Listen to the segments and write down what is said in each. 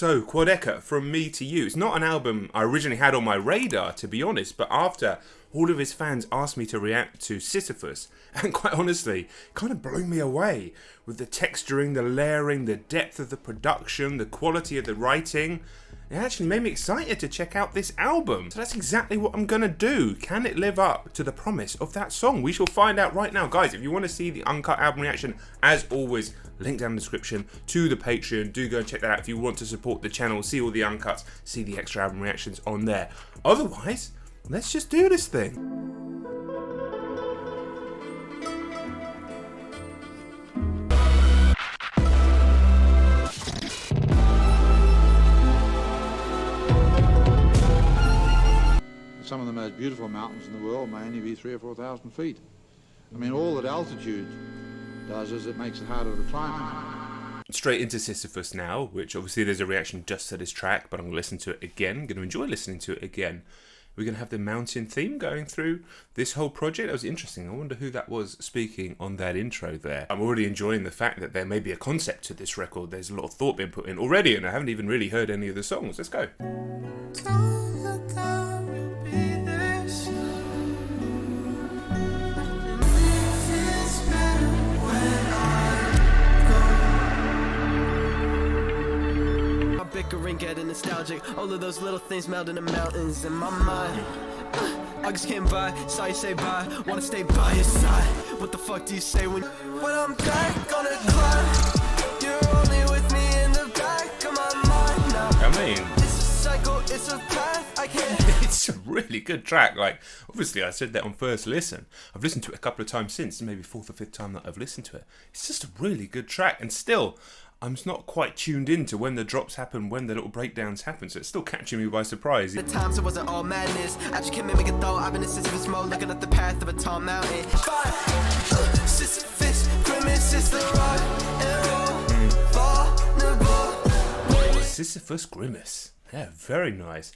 So, Quadeca, From Me to You. It's not an album I originally had on my radar, to be honest, but after all of his fans asked me to react to Sisyphus, and quite honestly, kind of blew me away with the texturing, the layering, the depth of the production, the quality of the writing. It actually made me excited to check out this album. So that's exactly what I'm gonna do. Can it live up to the promise of that song? We shall find out right now. Guys, if you want to see the Uncut album reaction, as always, link down in the description to the Patreon. Do go and check that out if you want to support the channel, see all the Uncuts, see the extra album reactions on there. Otherwise, let's just do this thing. Some of the most beautiful mountains in the world may only be 3,000 or 4,000 feet. I mean, all that altitude does is it makes it harder to climb. Straight into Sisyphus now, which obviously there's a reaction just to this track, but I'm going to listen to it again. I'm going to enjoy listening to it again. We're going to have the mountain theme going through this whole project. That was interesting. I wonder who that was speaking on that intro there. I'm already enjoying the fact that there may be a concept to this record. There's a lot of thought being put in already, and I haven't even really heard any of the songs. Let's go. Bickering, getting nostalgic. All of those little things meld into mountains in my mind. August came by, saw you say bye. Wanna stay by your side. What the fuck do you say when I'm back on a climb? You're only with me in the back of my mind now. I mean, it's a cycle, it's a path. I can't. It's a really good track. Like, obviously I said that on first listen. I've listened to it a couple of times since, maybe fourth or fifth time that I've listened to it. It's just a really good track, and still I'm not quite tuned in to when the drops happen, when the little breakdowns happen, so it's still catching me by surprise. At times it wasn't all madness. I just can't mimic a thought. I've been in Sisyphus mode, looking at the path of a tall mountain. Sisyphus, grimace is the rock and roll, vulnerable. Sisyphus grimace. Yeah, very nice.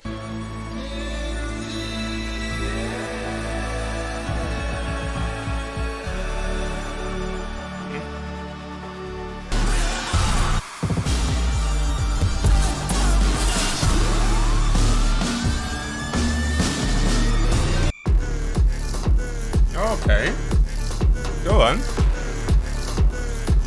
Okay. Go on.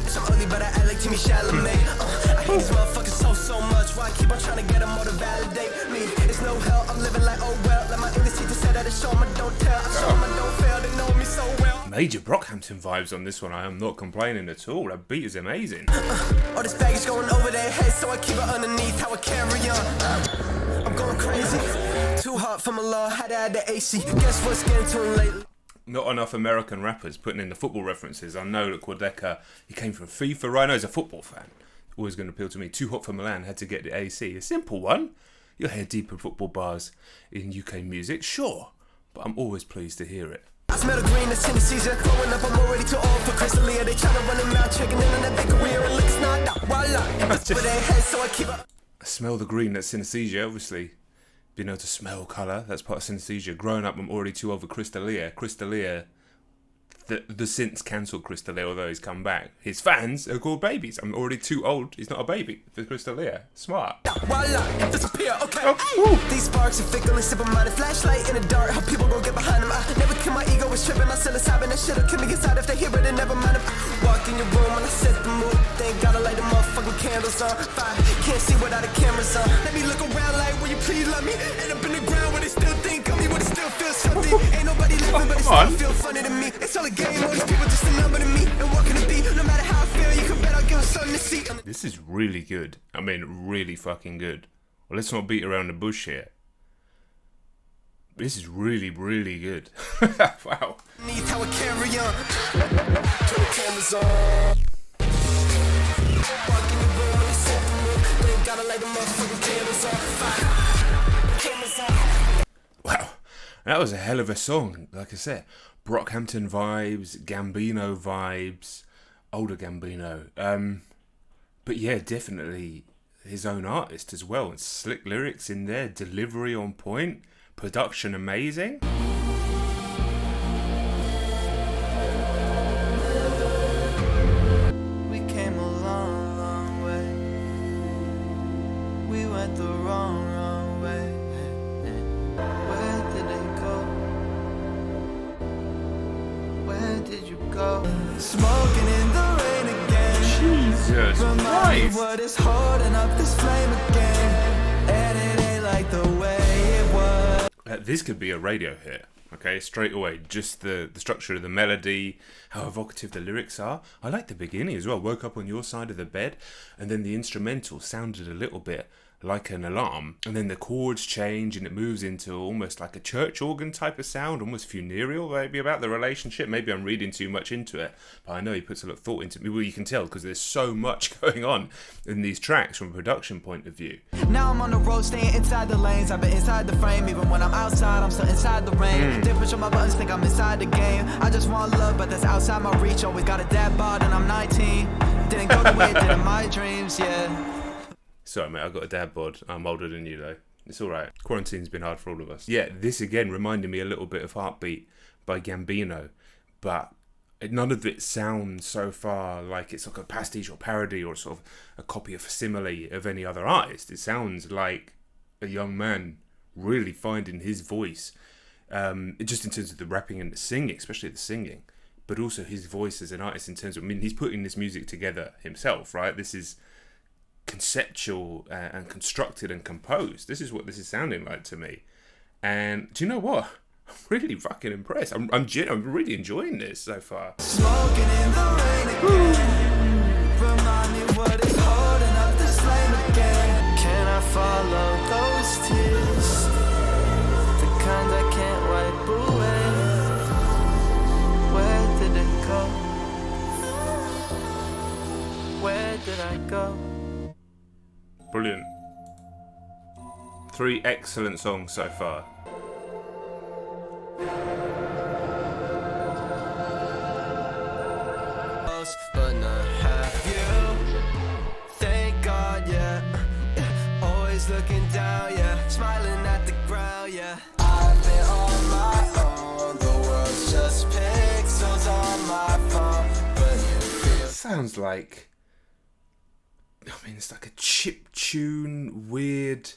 So ugly, but I act like Timmy Chalamet. I hate these motherfuckers so much. Why I keep on trying to get them all to validate me? It's no hell. I'm living like, oh well. Let my English teacher say that it's show 'em I don't tell. I show 'em I don't fail. They know me so well. Major Brockhampton vibes on this one. I am not complaining at all. That beat is amazing. All this baggage going over their heads, so I keep it underneath. How I carry on. I'm going crazy. Too hot for my law. Had to add the AC. Guess what's getting to him lately? Not enough American rappers putting in the football references. I know that Quadeca, he came from FIFA, right? I know he's a football fan. Always going to appeal to me. Too hot for Milan, had to get the AC. A simple one. You're head deep in football bars in UK music, sure. But I'm always pleased to hear it. I smell the green, that's in the season. Growing up, I'm already too old for Crystalia. They trying to run them out, checking in on that big career. And looks not out, voila. With their heads, so I keep up. I smell the green, that's synesthesia, obviously. Being able to smell colour, that's part of synesthesia. Growing up, I'm already too old for Crystalia. Crystalia, the since cancelled Crystalia, although he's come back. His fans are called babies. I'm already too old. He's not a baby for Crystalia. Smart. Voila, disappear, okay. Oh, these sparks are fickle and simple-minded. Flashlight in the dark, how people gon' get behind them. I never kill my ego, was tripping. I still psilocybin, that shit'll kill me inside if they hear it and never mind them. Walk in your room and I set the mood. They ain't gotta light the motherfucking candles on fire. Can't see without the cameras on. Let me look around like, will you please love me? End up in the ground where they still think of me, where they still feel something. Ain't nobody living, but it still feel funny to me. It's all a game, all these people just a number to me. And what can it be? No matter how I feel, you can bet I'll give them something to see. this is really good. I mean, really fucking good. Well, let's not beat around the bush here. This is really, really good. Wow. How I carry on. Turn the cameras on. Walk in the room and set the mood. They gotta light the motherfucking cameras on. Wow. That was a hell of a song. Like I said, Brockhampton vibes, Gambino vibes, older Gambino. But yeah, definitely his own artist as well. And slick lyrics in there, delivery on point, production amazing. We came a long, long way. went the wrong way. Where did it go? Where did you go? Smoking in the rain again. Jesus Christ. What is holding up this flame again? And it ain't like the way it was. This could be a radio hit. Okay, straight away, just the structure of the melody, how evocative the lyrics are. I like the beginning as well. Woke up on your side of the bed, and then the instrumental sounded a little bit like an alarm, and then the chords change and it moves into almost like a church organ type of sound, almost funereal maybe, about the relationship. Maybe I'm reading too much into it, but I know he puts a lot of thought into it. Well, you can tell because there's so much going on in these tracks from a production point of view. Now I'm on the road, staying inside the lanes. I've been inside the frame, even when I'm outside, I'm still inside the rain. They push on my buttons, think I'm inside the game. I just want love, but that's outside my reach. Always got a dad bod and I'm 19. Didn't go the way it did in my dreams, yeah. Sorry, mate, I've got a dad bod. I'm older than you, though. It's all right. Quarantine's been hard for all of us. Yeah, this again reminded me a little bit of Heartbeat by Gambino, but none of it sounds so far like it's like a pastiche or parody or sort of a copy of facsimile of any other artist. It sounds like a young man really finding his voice, just in terms of the rapping and the singing, especially the singing, but also his voice as an artist in terms of, I mean, he's putting this music together himself, right? This is conceptual and constructed and composed. This is what this is sounding like to me. And do you know what? I'm really fucking impressed. I'm really enjoying this so far. Smoking in the rain again. Remind me what is holding up this flame again. Can I follow those tears? The kind I can't wipe away. Where did it go? Where did I go? Brilliant. 3 excellent songs so far. But not have you. Thank God, yeah. Always looking down, yeah. Smiling at the ground, yeah. I've been on my own. The world's just pixels on my phone. But you feel. Sounds like, I mean, it's like a chiptune, weird.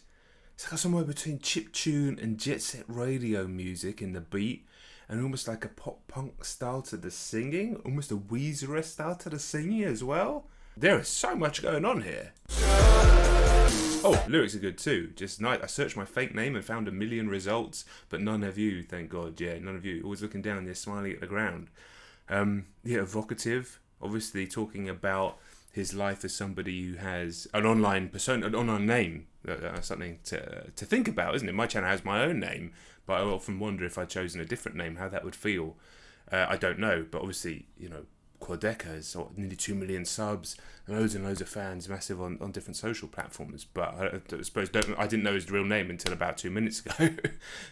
It's like somewhere between chiptune and jet set radio music in the beat, and almost like a pop punk style to the singing, almost a Weezer style to the singing as well. There is so much going on here. Oh, lyrics are good too. Just nice. I searched my fake name and found 1 million results, but none of you, thank God. Yeah, none of you. Always looking down, they're smiling at the ground. Yeah, evocative. Obviously talking about his life as somebody who has an online persona, an online name. That's something to think about, isn't it? My channel has my own name, but I often wonder if I'd chosen a different name, how that would feel. I don't know, but obviously, you know, Quadeca has nearly 2 million subs, loads and loads of fans, massive on different social platforms. But I suppose I didn't know his real name until about 2 minutes ago.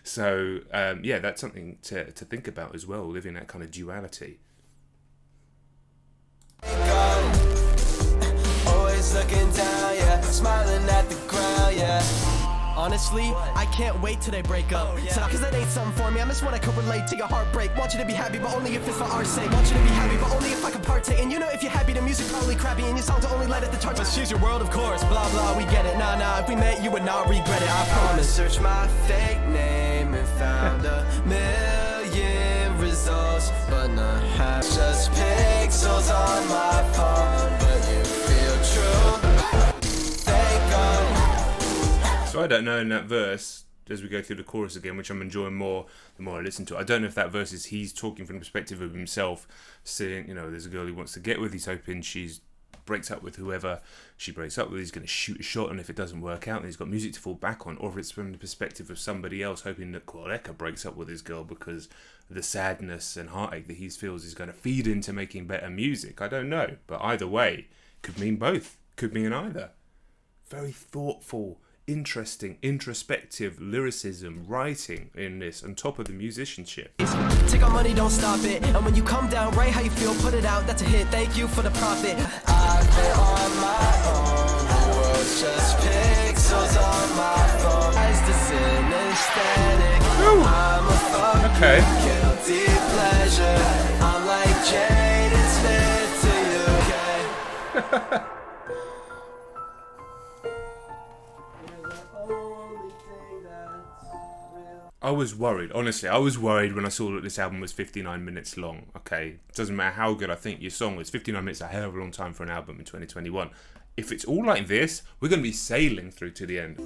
So yeah, that's something to think about as well, living that kind of duality. Always looking down, yeah. Smiling at the ground, yeah. Honestly, I can't wait till they break up. So cause that ain't something for me. I'm just one I could relate to your heartbreak. Want you to be happy, but only if it's for our sake. Want you to be happy, but only if I can partake. And you know if you're happy, the music probably crappy, and your songs are only let at the charts. But choose your world, of course. Blah blah, we get it. Nah, if we met, you would not regret it. I promise. Search my fake name and found 1 million results, but not half. Just pixels on my phone, but you feel true. Thank God. So I don't know in that verse, as we go through the chorus again, which I'm enjoying more the more I listen to it, I don't know if that verse is he's talking from the perspective of himself, saying, you know, there's a girl he wants to get with, he's hoping she's breaks up with whoever she breaks up with, he's going to shoot a shot, and if it doesn't work out, then he's got music to fall back on, or if it's from the perspective of somebody else hoping that Quadeca breaks up with his girl because the sadness and heartache that he feels is going to feed into making better music. I don't know, but either way, could mean both, could mean either. Very thoughtful, interesting, introspective lyricism, writing in this, on top of the musicianship. Take our money, don't stop it. And when you come down, write how you feel, put it out, that's a hit. Thank you for the profit. I've been on my own. The world's just pixels on my phone. As the synesthetic, I'm a fucking guilty pleasure. I'm like Jaden Smith to you, okay? I was worried. Honestly, I was worried when I saw that this album was 59 minutes long. Okay, doesn't matter how good I think your song is. 59 minutes is a hell of a long time for an album in 2021. If it's all like this, we're going to be sailing through to the end.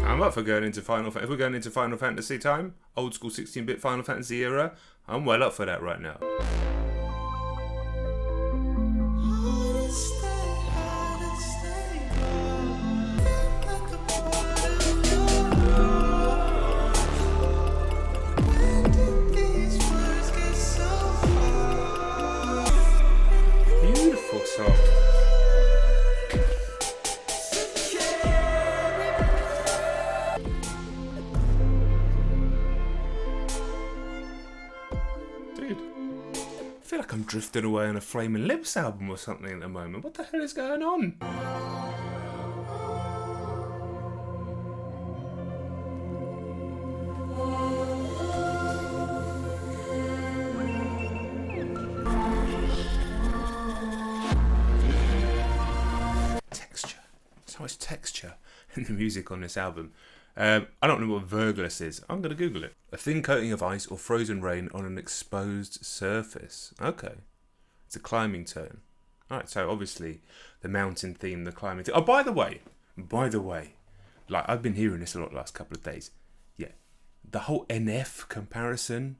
I'm up for going into Final Fantasy. If we're going into Final Fantasy time, old school 16-bit Final Fantasy era, I'm well up for that right now. Beautiful song. I feel like I'm drifting away on a Flaming Lips album or something at the moment. What the hell is going on? Texture. So much texture in the music on this album. I don't know what VERGLAS is. I'm going to Google it. A thin coating of ice or frozen rain on an exposed surface. Okay. It's a climbing tone. Alright, so obviously the mountain theme, the climbing theme. Oh, by the way, like I've been hearing this a lot the last couple of days. Yeah, the whole NF comparison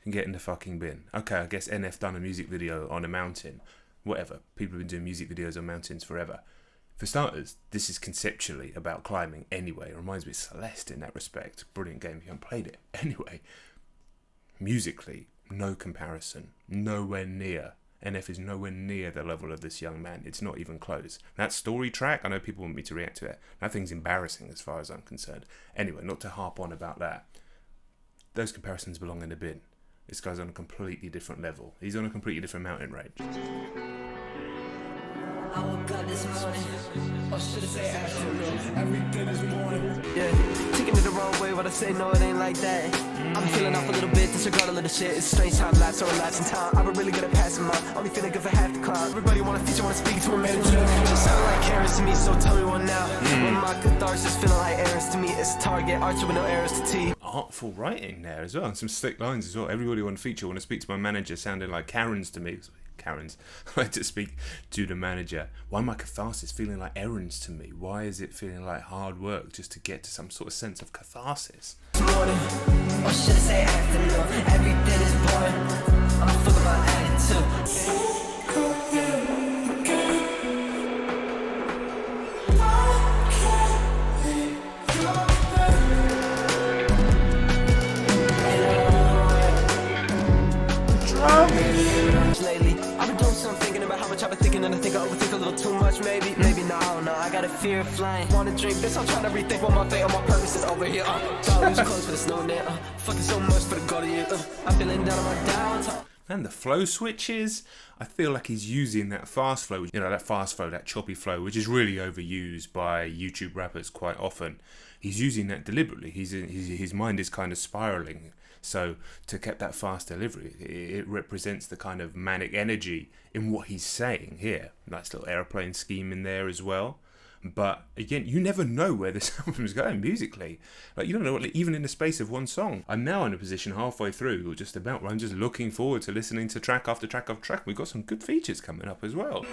can get in the fucking bin. Okay, I guess NF done a music video on a mountain. Whatever. People have been doing music videos on mountains forever. For starters, this is conceptually about climbing anyway. It reminds me of Celeste in that respect. Brilliant game if you haven't played it. Anyway, musically, no comparison. Nowhere near. NF is nowhere near the level of this young man. It's not even close. That story track, I know people want me to react to it. That thing's embarrassing as far as I'm concerned. Anyway, not to harp on about that. Those comparisons belong in the bin. This guy's on a completely different level. He's on a completely different mountain range. I woke up this morning, or should I say afternoon, everything is morning. Yeah, taking it the wrong way, but I say no, it ain't like that. I'm feeling off a little bit, disregard a little shit. It's strange how life so relaxed in time. I've been really good at passing mine, only feeling good for half the climb. Everybody wanna feature, wanna speak to a manager. Just sound like Karens to me, so tell me one now. When my catharsis feeling like errands to me, it's Target, Archer with no errors to T. Artful writing there as well, and some slick lines as well. Everybody want to feature, want to speak to my manager, sounding like Karens to me. Karens. I like to speak to the manager. Why am my catharsis feeling like errands to me? Why is it feeling like hard work just to get to some sort of sense of catharsis? Morning, or should I say afternoon, everything is boring. I'm full of my attitude. Lately, I've been doing something, thinking about how much I've been thinking, and I think I overthink a little too much, maybe no, I don't know, I got a fear of flying. Wanna drink this, I'm trying to rethink what my fate or my purpose is over here. Thought I was close, but it's no net. Fucking so much for the goal of you. I'm feeling down on my downtime. And the flow switches, I feel like he's using that fast flow, you know, that fast flow, that choppy flow, which is really overused by YouTube rappers quite often. He's using that deliberately. His mind is kind of spiraling. So to keep that fast delivery, it represents the kind of manic energy in what he's saying here. Nice little airplane scheme in there as well. But again, you never know where this album is going musically. Like, you don't know, even in the space of one song. I'm now in a position halfway through, or just about, where I'm just looking forward to listening to track after track after track. We've got some good features coming up as well.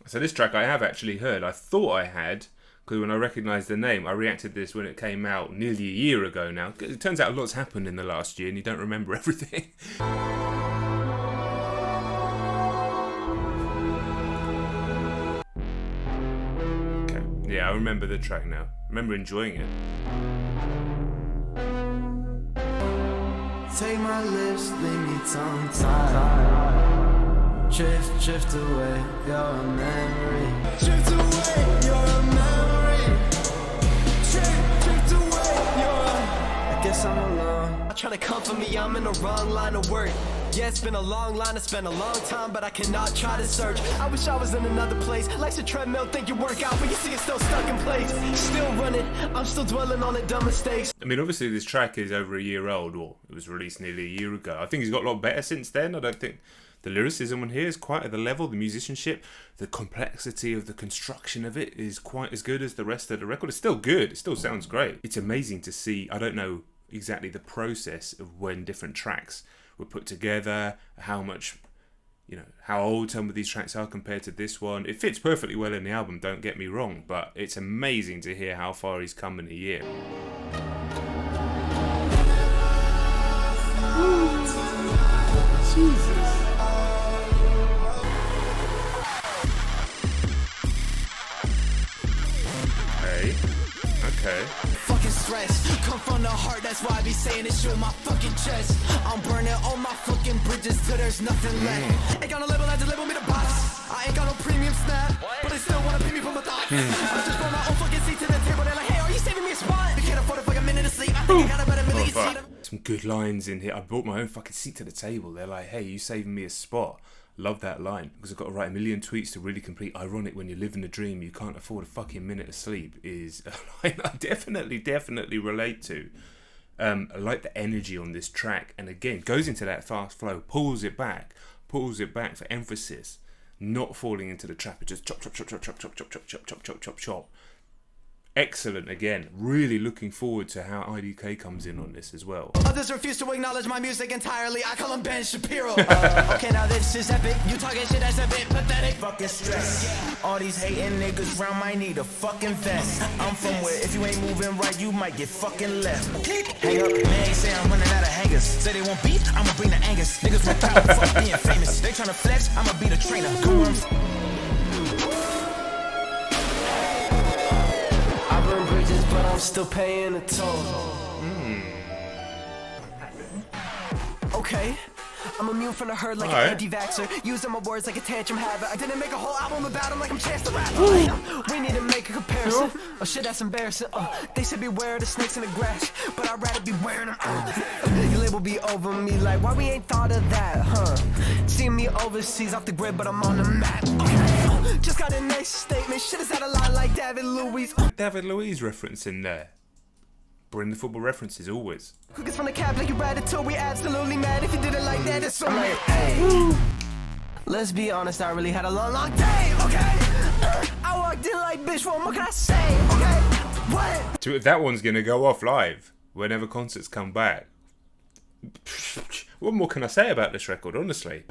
So this track I have actually heard. I thought I had, because when I recognised the name, I reacted to this when it came out nearly a year ago now. It turns out a lot's happened in the last year and you don't remember everything. Okay, yeah, I remember the track now. I remember enjoying it. Take my lips, leave me tongue-tied. Drift, drift away, you're a memory. Drift away, you're a memory. Drift away, you're a... I guess I'm alone. I'm trying to comfort me, I'm in the wrong line of work. Yeah, it's been a long line, it's been a long time, but I cannot try to search. I wish I was in another place. Life's a treadmill, think you work out, but you see it's still stuck in place. Still running, I'm still dwelling on the dumb mistakes. I mean, obviously this track is over a year old, or it was released nearly a year ago. I think he's got a lot better since then. I don't think the lyricism on here is quite at the level, the musicianship, the complexity of the construction of it is quite as good as the rest of the record. It's still good, it still sounds great. It's amazing to see, I don't know exactly the process of when different tracks were put together, how much, you know, how old some of these tracks are compared to this one. It fits perfectly well in the album, don't get me wrong, but it's amazing to hear how far he's come in a year. Jesus. Okay. Fucking stress, come from the heart, that's why I be saying this shit with my fucking chest. I'm burning all my fucking bridges till there's nothing left. Ain't got no label that to label me the boss. I ain't got no premium snap, but they still wanna pay me for my thoughts. I just brought my own fucking seat to the table, they're like, hey, are you saving me a spot? We can't afford it for a minute of sleep, I think I got about a million seat. Some good lines in here. I brought my own fucking seat to the table. They're like, hey, you saving me a spot. Love that line, because I've got to write a million tweets to really complete. Ironic, when you live in a dream, you can't afford a fucking minute of sleep, is a line I definitely relate to. I like the energy on this track, and again, goes into that fast flow, pulls it back for emphasis, not falling into the trap of just chop, chop, chop, chop, chop, chop, chop, chop, chop, chop, chop, chop, chop. Excellent again. Really looking forward to how IDK comes in on this as well. Others refuse to acknowledge my music entirely. I call him Ben Shapiro. Okay, now this is epic. You talking shit that's a bit pathetic. Fucking stress. All these hating niggas round might need a fucking vest. I'm from where if you ain't moving right, you might get fucking left. Hang up, man, say I'm running out of hangers. Say they want beef, I'ma bring the Angus. Niggas want power, fuck being famous. They tryna flex, I'ma be the trainer. Come on. But I'm still paying a toll. Okay, I'm immune from the herd like an anti-vaxxer. Using my words like a tantrum habit. I didn't make a whole album about him like I'm Chance the Rapper. We need to make a comparison. Oh shit, that's embarrassing. They said beware of the snakes in the grass, but I'd rather be wearing them. Your label be over me like, why we ain't thought of that, huh? See me overseas off the grid, but I'm on the map. Just got a nice statement. Shit is out of line like David Luiz. David Luiz reference in there. Bring the football references always. Quickest from the cab like you Ratatouille. Absolutely mad if you did it like that. It's so late. Hey. Let's be honest, I really had a long day. Okay. I walked in like bitch. What can I say? Okay. What? That one's gonna go off live whenever concerts come back. What more can I say about this record, honestly?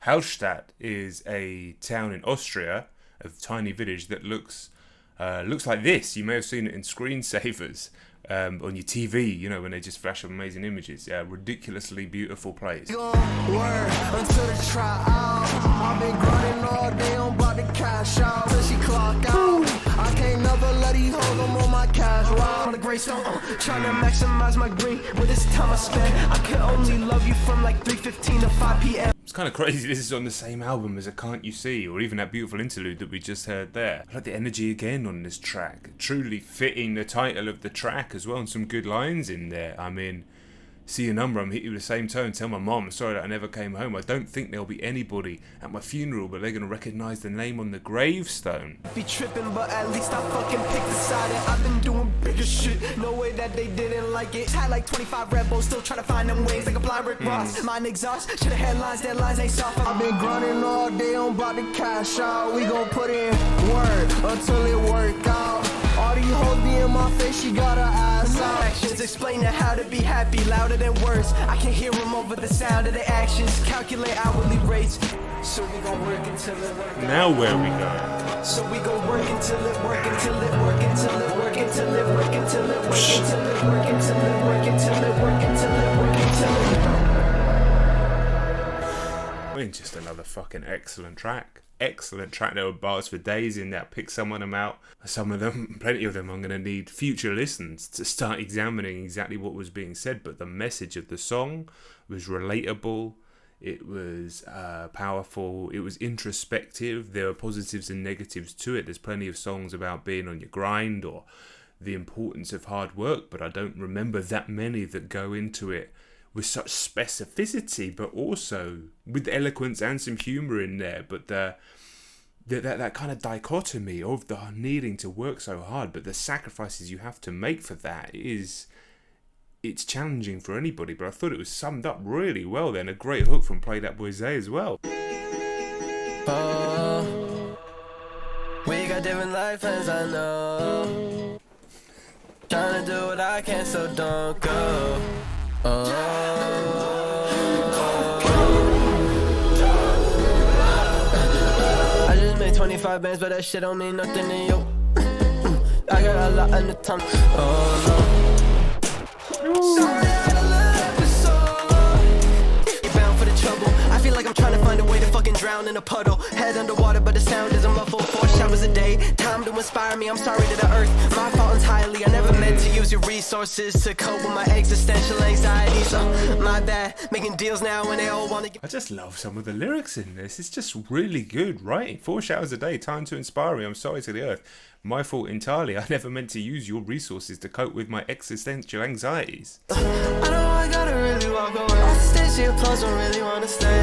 Hallstatt is a town in Austria, a tiny village that looks like this. You may have seen it in screensavers on your TV, you know, when they just flash up amazing images. Yeah, ridiculously beautiful place. I can't never let these hold them on my cash. On the gray stone, trying to maximize my green with this time I spend. I can only love you from like 3:15 to 5 p.m. It's kind of crazy this is on the same album as a Can't You See, or even that beautiful interlude that we just heard there. I like the energy again on this track, truly fitting the title of the track as well, and some good lines in there. I mean, see your number, I'm hit you with the same tone, tell my mom, I'm sorry that I never came home. I don't think there'll be anybody at my funeral, but they're going to recognise the name on the gravestone. Be tripping, but at least I fucking picked a side, and I've been doing bigger shit. No way that they didn't like it. Had like 25 Red Bulls, still trying to find them wings like a blind Rick Ross. Mine exhaust, should've headlines, deadlines ain't soft. I've been grinding all day, I'm about to cash out. We gon' put in work until it work out. All these hoes be in my face, she got her ass out. Actions explaining how to be happy, louder than words. I can hear them over the sound of the actions. Calculate hourly rates. So we gon' work until it work out. Now where we go? So we gon' work until it work, until it work, until it work, until it work, until it work, until it work, until it work, until it work, until it work, until it work. I mean, just another fucking excellent track. excellent track. There were bars for days in there. Pick some of them out. Some of them, plenty of them, I'm going to need future listens to start examining exactly what was being said. But the message of the song was relatable. It was powerful. It was introspective. There were positives and negatives to it. There's plenty of songs about being on your grind or the importance of hard work, but I don't remember that many that go into it with such specificity, but also with eloquence and some humour in there. But that kind of dichotomy of the needing to work so hard, but the sacrifices you have to make for that it's challenging for anybody. But I thought it was summed up really well then. A great hook from PlayThatBoiZay as well. We got different life plans, I know. Trying to do what I can, so don't go. I just made 25 bands, but that shit don't mean nothing to you. I got a lot in the tongue. Sorry, I love you so. You're bound for the trouble. I feel like I'm trying to find a way to fucking drown in a puddle. Head underwater, but the sound isn't muffled. 4 showers a day, time to inspire me. I'm sorry to the earth, my fault entirely. I never meant to use your resources to cope with my existential anxieties. My bad, making deals now when they all want to. I just love some of the lyrics in this. It's just really good writing. 4 showers a day, time to inspire me. I'm sorry to the earth, my fault entirely. I never meant to use your resources to cope with my existential anxieties. I know I gotta really walk away. Off the stage, your applause don't really wanna stay.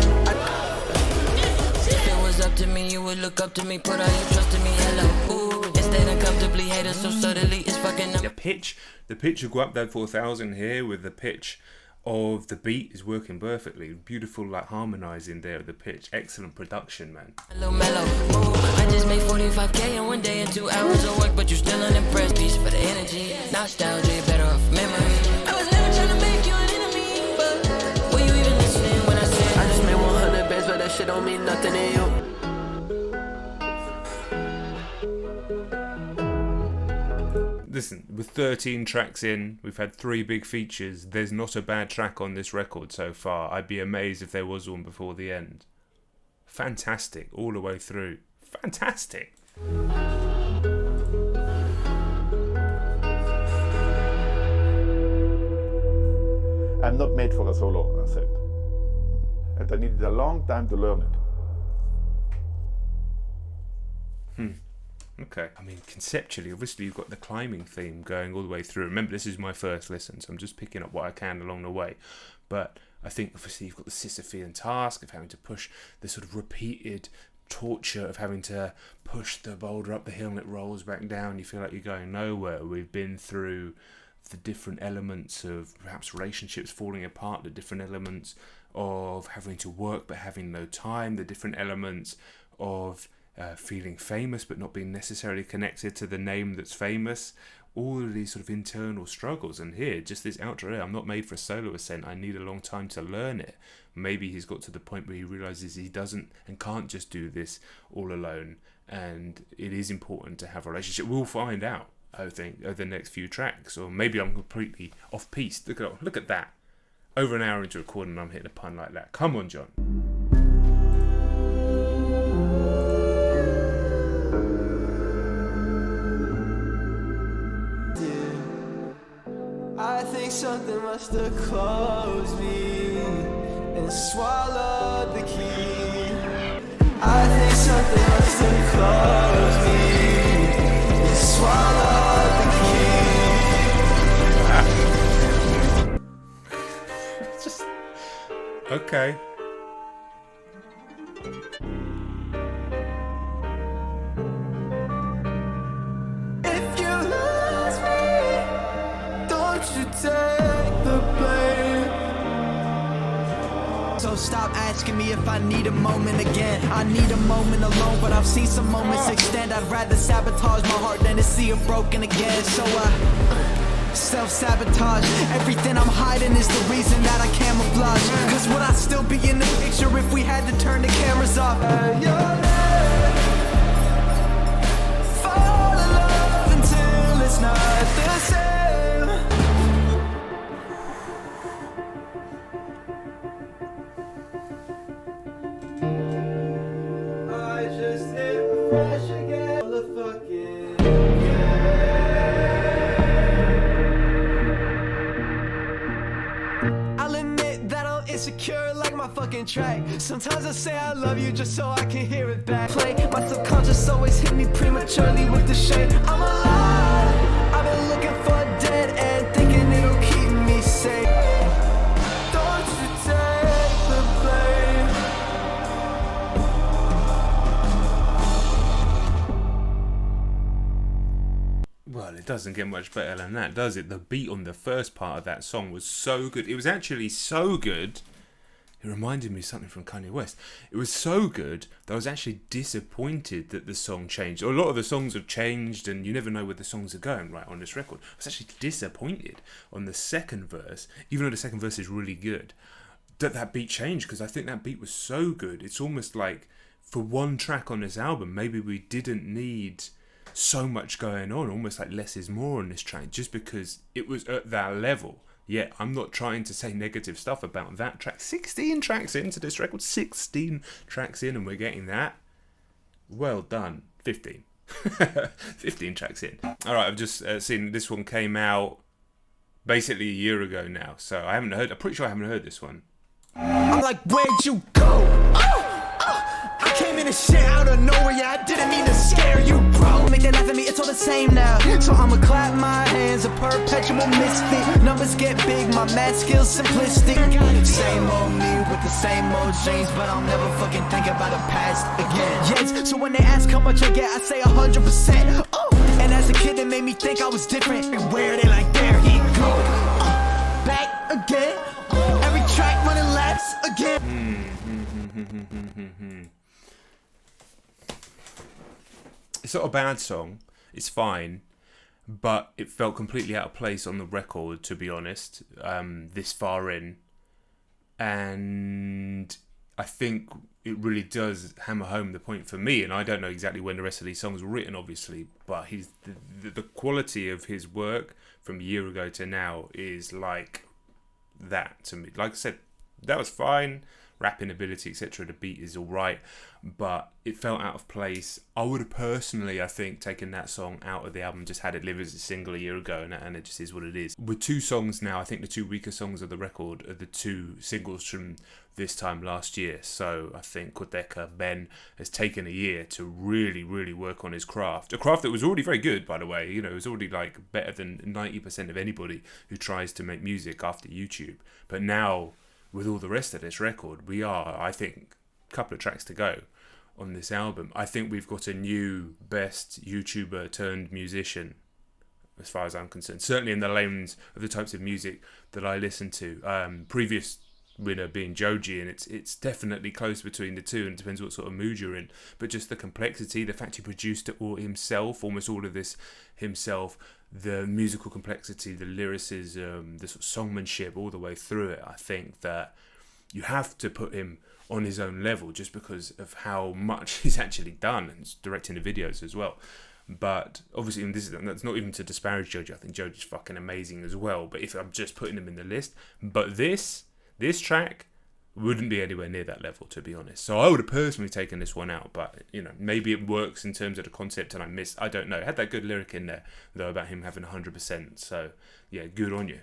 If it was up to me, you would look up to me, put all your trust in me, hello, ooh. Instead uncomfortably hate us so subtly, it's fucking up. The pitch of Guapdad 4000 here with the pitch of the beat is working perfectly. Beautiful, like, harmonising there of the pitch. Excellent production, man. Hello, mellow, ooh. I just made 45K in 1 day and 2 hours of work, but you still unimpressed. Peace for the energy, nostalgia, better off memory. I was never trying to make you an enemy, but were you even listening when I said I just made 100 bands, but that shit don't mean nothing to you. Listen, with 13 tracks in, we've had 3 big features. There's not a bad track on this record so far. I'd be amazed if there was one before the end. Fantastic, all the way through. Fantastic. I'm not made for a solo, I said. And I needed a long time to learn it. Okay. I mean, conceptually, obviously, you've got the climbing theme going all the way through. Remember, this is my first listen, so I'm just picking up what I can along the way. But I think, obviously, you've got the Sisyphean task of having to push the sort of repeated torture of having to push the boulder up the hill and it rolls back down. You feel like you're going nowhere. We've been through the different elements of perhaps relationships falling apart, the different elements of having to work but having no time, the different elements of feeling famous but not being necessarily connected to the name that's famous. All of these sort of internal struggles. And here, just this outro, I'm not made for a solo ascent. I need a long time to learn it. Maybe he's got to the point where he realizes he doesn't and can't just do this all alone. And it is important to have a relationship. We'll find out, I think, over the next few tracks. Or maybe I'm completely off piece. Look at that. Over an hour into recording and I'm hitting a pun like that. Come on, John. I think something must have closed me and swallowed the key. I think something must have closed me and swallowed the key. Just okay. If you lose me, don't you take the blame. So stop asking me if I need a moment again. I need a moment alone, but I've seen some moments extend. I'd rather sabotage my heart than to see it broken again. So self-sabotage. Everything I'm hiding is the reason that I camouflage. Cause would I still be in the picture if we had to turn the cameras off? Fall in love until it's not the same. I just fresh again. Motherfucking I'll admit that I'm insecure like my fucking track. Sometimes I say I love you just so I can hear it back. Play my subconscious always hit me prematurely with the shade. I'm alive. I've been looking for a dead end, thinking it'll keep me safe. Don't you take the blame. Well, it doesn't get much better than that, does it? The beat on the first part of that song was so good. It was actually so good. It reminded me of something from Kanye West. It was so good that I was actually disappointed that the song changed. A lot of the songs have changed and you never know where the songs are going, right, on this record. I was actually disappointed on the second verse, even though the second verse is really good, that beat changed, because I think that beat was so good. It's almost like for one track on this album, maybe we didn't need so much going on, almost like less is more on this track, just because it was at that level. Yeah, I'm not trying to say negative stuff about that track. 16 tracks into this record, 16 tracks in, and we're getting that. Well done. 15. 15 tracks in. Alright, I've just seen this one came out basically a year ago now, so I'm pretty sure I haven't heard this one. I'm like, where'd you go? I came in and shit out of nowhere, yeah, I didn't mean to scare you, bro. Make that laugh at me, it's all the same now. So I'ma clap my hands, a perpetual misfit. Numbers get big, my math skills simplistic. Same old me with the same old dreams, but I'll never fucking think about the past again. Yes, so when they ask how much I get, I say 100%. Oh, and as a kid, it made me think I was different. Where they like, there he go. Back again. Every track running laps again. It's not a bad song, it's fine, but it felt completely out of place on the record, to be honest, this far in. And I think it really does hammer home the point for me, and I don't know exactly when the rest of these songs were written, obviously, but the quality of his work from a year ago to now is like that to me. Like I said, that was fine. Rapping ability, etc. The beat is alright, but it felt out of place. I would have personally, I think, taken that song out of the album, just had it live as a single a year ago, and it just is what it is. With two songs now, I think the two weaker songs of the record are the two singles from this time last year. So I think Quadeca, Ben, has taken a year to really, really work on his craft. A craft that was already very good, by the way. You know, it was already like better than 90% of anybody who tries to make music after YouTube. But now, with all the rest of this record, we are, I think, a couple of tracks to go on this album. I think we've got a new best YouTuber turned musician, as far as I'm concerned. Certainly in the lanes of the types of music that I listen to. Previous winner being Joji, and it's definitely close between the two, and it depends what sort of mood you're in. But just the complexity, the fact he produced it all himself, almost all of this himself, the musical complexity, the lyricism, the sort of songmanship all the way through it. I think that you have to put him on his own level just because of how much he's actually done, and directing the videos as well. But obviously, and that's not even to disparage Joji. I think Joji's fucking amazing as well. But if I'm just putting him in the list, but this track wouldn't be anywhere near that level, to be honest. So I would have personally taken this one out, but you know, maybe it works in terms of the concept and I don't know. It had that good lyric in there though about him having 100%. So yeah, good on you.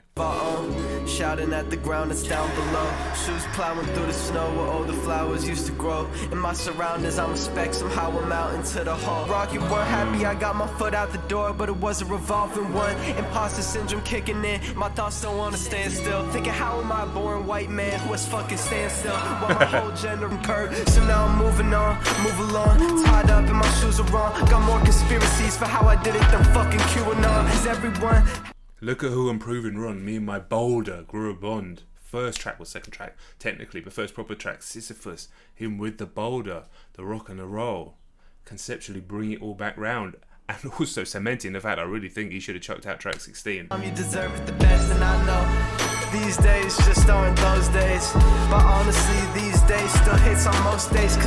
Shouting at the ground that's down below. Shoes plowing through the snow where all the flowers used to grow. In my surroundings, I respect somehow I'm out into the hall. Rocky weren't happy, I got my foot out the door, but it was a revolving one. Imposter syndrome kicking in, my thoughts don't wanna stand still. Thinking how am I a born white man who was fucking stand still? While my whole gender curved, so now I'm moving on, move along. Tied up and my shoes are wrong. Got more conspiracies for how I did it than fucking QAnon. Is everyone... Look at who I'm proving wrong. Me and my boulder grew a bond. First track was second track, technically, but first proper track, Sisyphus. Him with the boulder, the rock and the roll. Conceptually bring it all back round. And also cementing the fact I really think he should have chucked out track 16. You deserve it the best, and I know these days just aren't those days. But honestly, these days still hits on most days.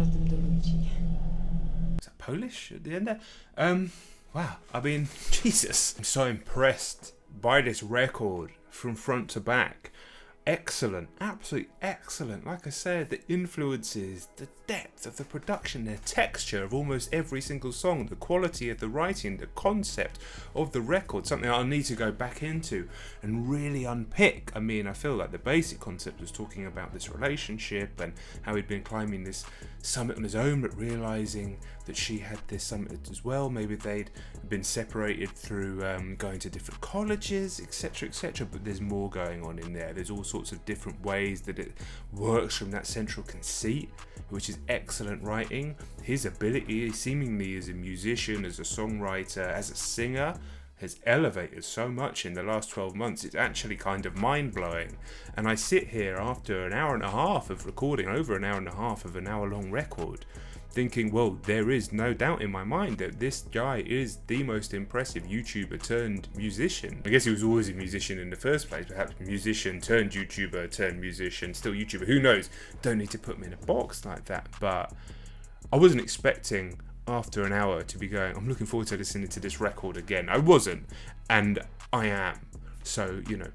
Is that Polish at the end there? Wow, I mean, Jesus. I'm so impressed by this record from front to back. Excellent, absolutely excellent. Like I said, the influences, the depth of the production, the texture of almost every single song, the quality of the writing, the concept of the record, something I'll need to go back into and really unpick. I mean, I feel like the basic concept was talking about this relationship and how he'd been climbing this summit on his own, but realizing that she had this summit as well. Maybe they'd been separated through going to different colleges, etc, etc, but there's more going on in there. There's all sorts of different ways that it works from that central conceit, which is excellent writing. His ability seemingly as a musician, as a songwriter, as a singer has elevated so much in the last 12 months. It's actually kind of mind-blowing. And I sit here after an hour and a half of recording, over an hour and a half of an hour-long record, thinking, well, there is no doubt in my mind that this guy is the most impressive YouTuber turned musician. I guess he was always a musician in the first place, perhaps musician turned YouTuber turned musician, still YouTuber, who knows? Don't need to put me in a box like that, but I wasn't expecting after an hour to be going, I'm looking forward to listening to this record again. I wasn't, and I am. So, you know,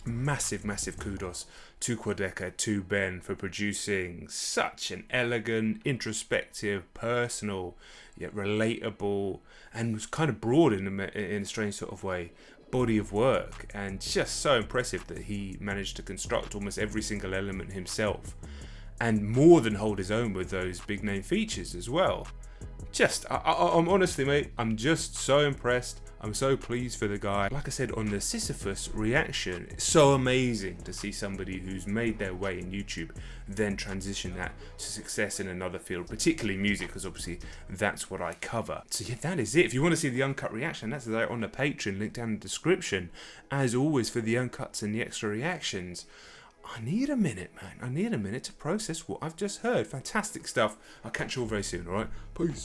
massive kudos to Quadeca, to Ben, for producing such an elegant, introspective, personal, yet relatable, and kind of broad in a strange sort of way, body of work. And just so impressive that he managed to construct almost every single element himself, and more than hold his own with those big name features as well. I'm honestly, mate, I'm just so impressed. I'm so pleased for the guy. Like I said on the Sisyphus reaction, it's so amazing to see somebody who's made their way in YouTube then transition that to success in another field, particularly music, because obviously that's what I cover. So yeah, that is it. If you want to see the uncut reaction, that's there on the Patreon, link down in the description. As always, for the uncuts and the extra reactions, I need a minute, man. I need a minute to process what I've just heard. Fantastic stuff. I'll catch you all very soon, alright? Peace.